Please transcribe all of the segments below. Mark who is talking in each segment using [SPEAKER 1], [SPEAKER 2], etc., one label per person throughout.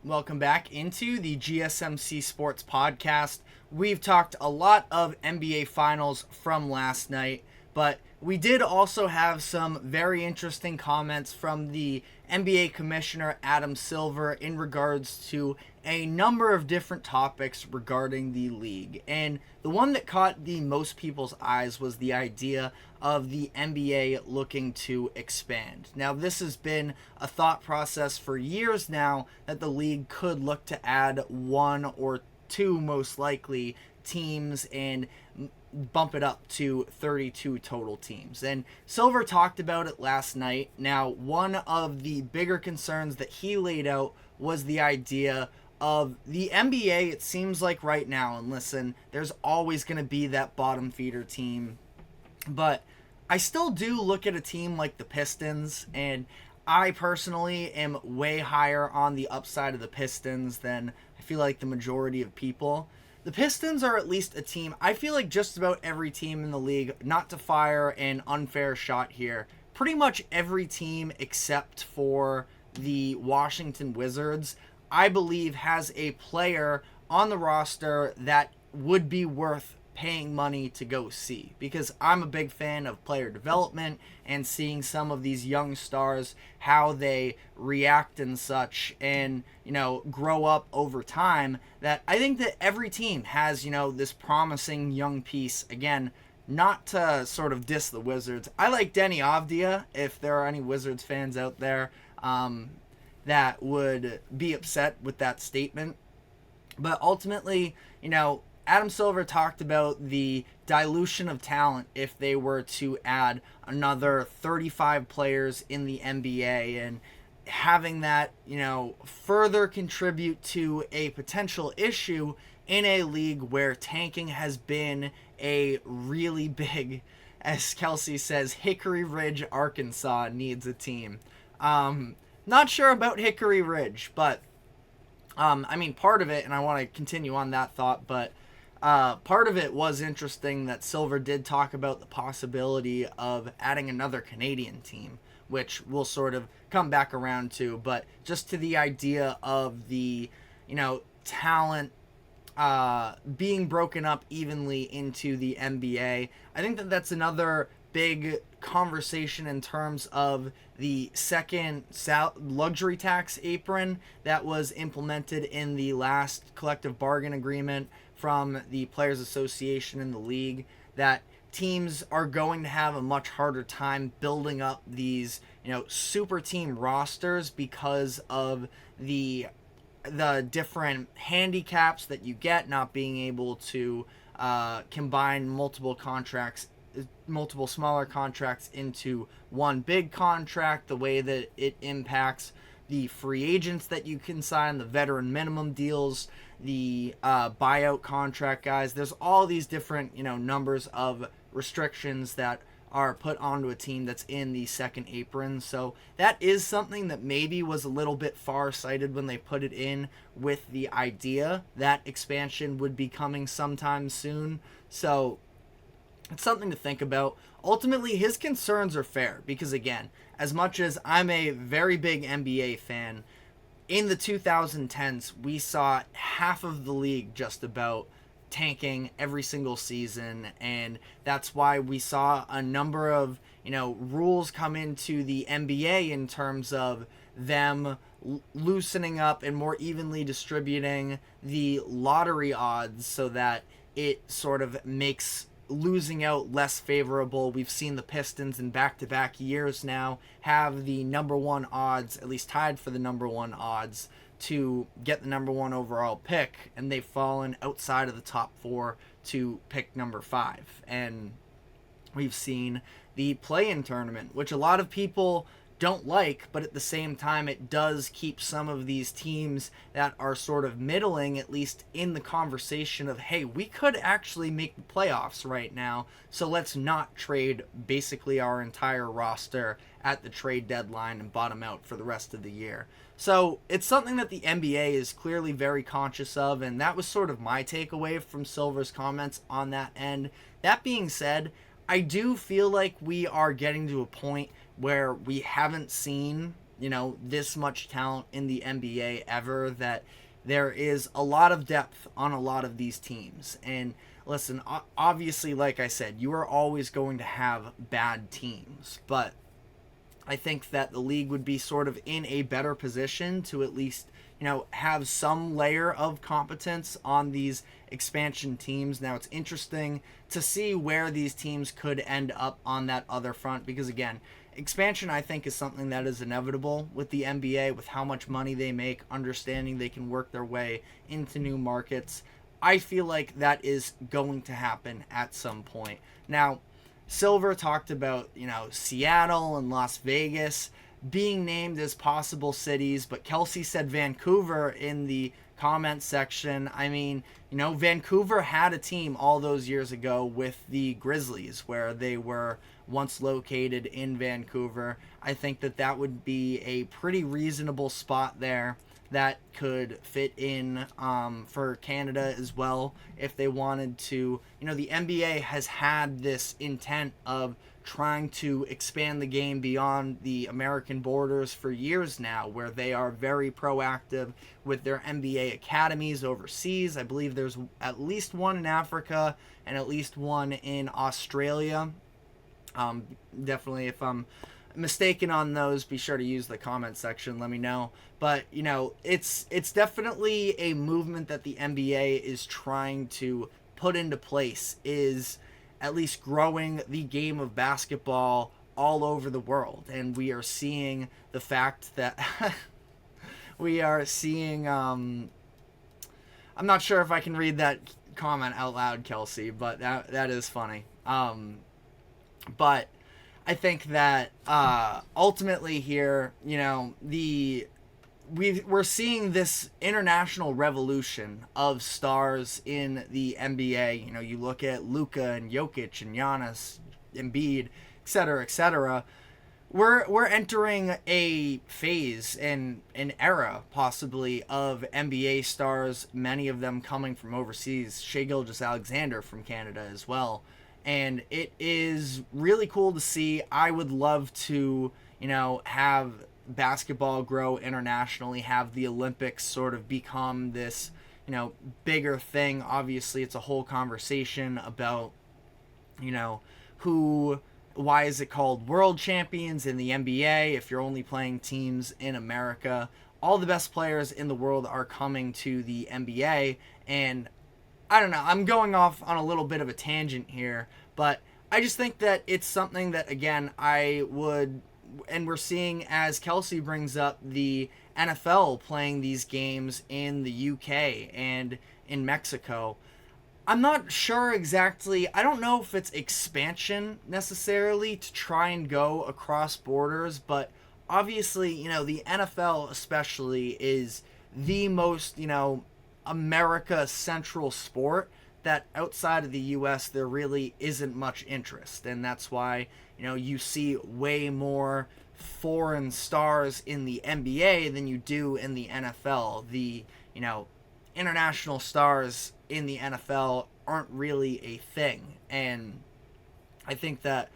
[SPEAKER 1] Welcome back into the GSMC Sports Podcast. We've talked a lot of NBA Finals from last night, but we did also have some very interesting comments from the NBA Commissioner Adam Silver in regards to a number of different topics regarding the league. And the one that caught the most people's eyes was the idea of the NBA looking to expand. Now, this has been a thought process for years now that the league could look to add one or two, most likely, teams and bump it up to 32 total teams. And Silver talked about it last night. Now, one of the bigger concerns that he laid out was the idea of the NBA. It seems like right now, and listen, there's always going to be that bottom feeder team, but I still do look at a team like the Pistons, and I personally am way higher on the upside of the Pistons than I feel like the majority of people. The Pistons are at least a team, I feel like just about every team in the league, not to fire an unfair shot here, pretty much every team except for the Washington Wizards, I believe has a player on the roster that would be worth paying money to go see, because I'm a big fan of player development and seeing some of these young stars, how they react and such, and grow up over time. That I think that every team has this promising young piece. Again, not to sort of diss the Wizards, I like Denny Avdia. If there are any Wizards fans out there that would be upset with that statement, but ultimately, Adam Silver talked about the dilution of talent if they were to add another 35 players in the NBA, and having that, further contribute to a potential issue in a league where tanking has been a really big, as Kelsey says, Hickory Ridge, Arkansas needs a team. Not sure about Hickory Ridge, but part of it, and I want to continue on that thought, but part of it was interesting that Silver did talk about the possibility of adding another Canadian team, which we'll sort of come back around to, but just to the idea of the, talent being broken up evenly into the NBA. I think that that's another big conversation in terms of the second luxury tax apron that was implemented in the last collective bargain agreement from the Players Association in the league, that teams are going to have a much harder time building up these, super team rosters because of the different handicaps that you get, not being able to combine multiple smaller contracts into one big contract, the way that it impacts the free agents that you can sign, the veteran minimum deals, the buyout contract guys. There's all these different, numbers of restrictions that are put onto a team that's in the second apron. So that is something that maybe was a little bit far-sighted when they put it in, with the idea that expansion would be coming sometime soon. So it's something to think about. Ultimately, his concerns are fair because, again, as much as I'm a very big NBA fan, in the 2010s, we saw half of the league just about tanking every single season, and that's why we saw a number of, rules come into the NBA in terms of them loosening up and more evenly distributing the lottery odds so that it sort of makes losing out less favorable. We've seen the Pistons in back-to-back years now have the number one odds, at least tied for the number one odds, to get the number one overall pick, and they've fallen outside of the top four to pick number 5. And we've seen the play-in tournament, which a lot of people don't like, but at the same time it does keep some of these teams that are sort of middling at least in the conversation of, hey, we could actually make the playoffs right now, so let's not trade basically our entire roster at the trade deadline and bottom out for the rest of the year. So it's something that the NBA is clearly very conscious of, and that was sort of my takeaway from Silver's comments on that end. That being said, I do feel like we are getting to a point where we haven't seen this much talent in the NBA ever, that there is a lot of depth on a lot of these teams. And listen, obviously, like I said, you are always going to have bad teams, but I think that the league would be sort of in a better position to at least, have some layer of competence on these expansion teams. Now, it's interesting to see where these teams could end up on that other front, because again, expansion, I think, is something that is inevitable with the NBA, with how much money they make, understanding they can work their way into new markets. I feel like that is going to happen at some point. Now, Silver talked about, Seattle and Las Vegas being named as possible cities, but Kelsey said Vancouver in the comment section. I mean, Vancouver had a team all those years ago with the Grizzlies, where they were once located in Vancouver. I think that would be a pretty reasonable spot there that could fit in for Canada as well if they wanted to. The NBA has had this intent of trying to expand the game beyond the American borders for years now, where they are very proactive with their NBA academies overseas. I believe there's at least one in Africa and at least one in Australia. Definitely, if I'm mistaken on those, be sure to use the comment section, let me know. But it's definitely a movement that the NBA is trying to put into place, is at least growing the game of basketball all over the world. And we are seeing the fact that we are seeing I'm not sure if I can read that comment out loud, Kelsey, but that is funny. But I think that ultimately here, we're seeing this international revolution of stars in the NBA. You look at Luka and Jokic and Giannis, Embiid, etc., etc. We're entering a phase and an era possibly of NBA stars, many of them coming from overseas. Shai Gilgeous-Alexander from Canada as well. And it is really cool to see. I would love to, have basketball grow internationally, have the Olympics sort of become this, bigger thing. Obviously, it's a whole conversation about, why is it called world champions in the NBA if you're only playing teams in America? All the best players in the world are coming to the NBA, and I don't know, I'm going off on a little bit of a tangent here, but I just think that it's something that, again, and we're seeing, as Kelsey brings up, the NFL playing these games in the UK and in Mexico. I'm not sure exactly. I don't know if it's expansion necessarily to try and go across borders, but obviously, the NFL especially is the most, America central sport that outside of the US there really isn't much interest. And that's why, you see way more foreign stars in the NBA than you do in the NFL. The, international stars in the NFL aren't really a thing. And I think that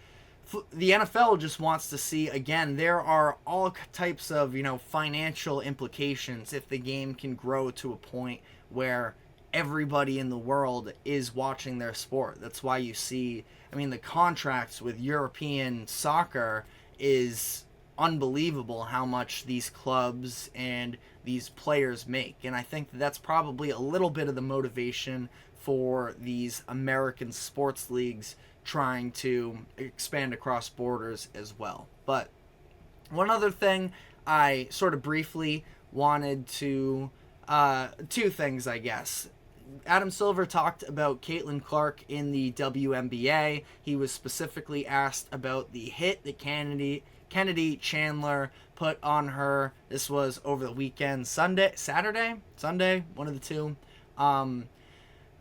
[SPEAKER 1] the NFL just wants to see, again, there are all types of, financial implications if the game can grow to a point where everybody in the world is watching their sport. That's why you see, the contracts with European soccer is unbelievable, how much these clubs and these players make. And I think that's probably a little bit of the motivation for these American sports leagues trying to expand across borders as well. But one other thing I sort of briefly wanted to, two things, I guess. Adam Silver talked about Caitlin Clark in the WNBA. He was specifically asked about the hit that Kennedy Chandler put on her. This was over the weekend, Sunday, one of the two. And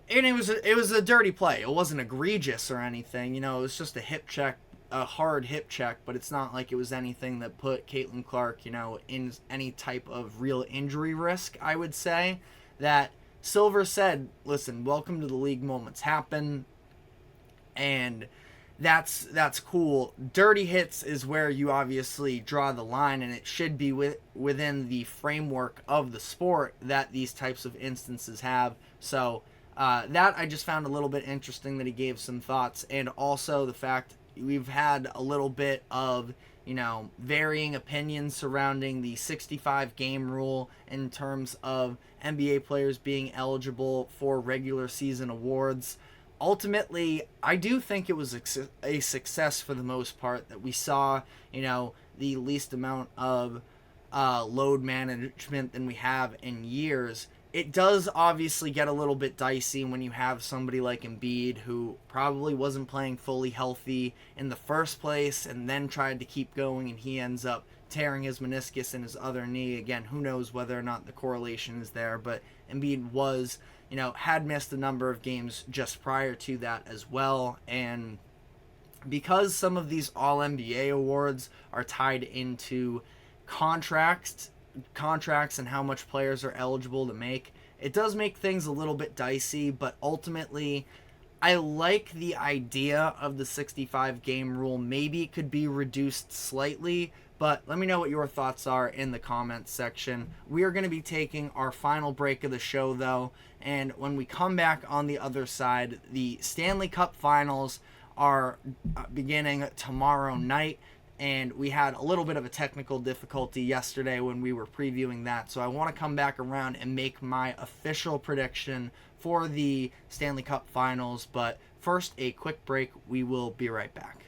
[SPEAKER 1] it was a dirty play. It wasn't egregious or anything. It was just a hip check, a hard hip check, but it's not like it was anything that put Caitlin Clark, in any type of real injury risk. I would say that Silver said, listen, welcome to the league, moments happen. And that's cool. Dirty hits is where you obviously draw the line, and it should be within the framework of the sport that these types of instances have. So that I just found a little bit interesting that he gave some thoughts, and also the fact we've had a little bit of varying opinions surrounding the 65 game rule in terms of NBA players being eligible for regular season awards. Ultimately, I do think it was a success for the most part that we saw, the least amount of load management than we have in years. It does obviously get a little bit dicey when you have somebody like Embiid who probably wasn't playing fully healthy in the first place and then tried to keep going, and he ends up tearing his meniscus in his other knee. Again, who knows whether or not the correlation is there, but Embiid was, had missed a number of games just prior to that as well. And because some of these All-NBA awards are tied into contracts and how much players are eligible to make, it does make things a little bit dicey. But ultimately, I like the idea of the 65 game rule. Maybe it could be reduced slightly, but let me know what your thoughts are in the comments section. We are going to be taking our final break of the show, though, and when we come back on the other side, the Stanley Cup Finals are beginning tomorrow night, and we had a little bit of a technical difficulty yesterday when we were previewing that, so I want to come back around and make my official prediction for the Stanley Cup Finals. But first, a quick break. We will be right back.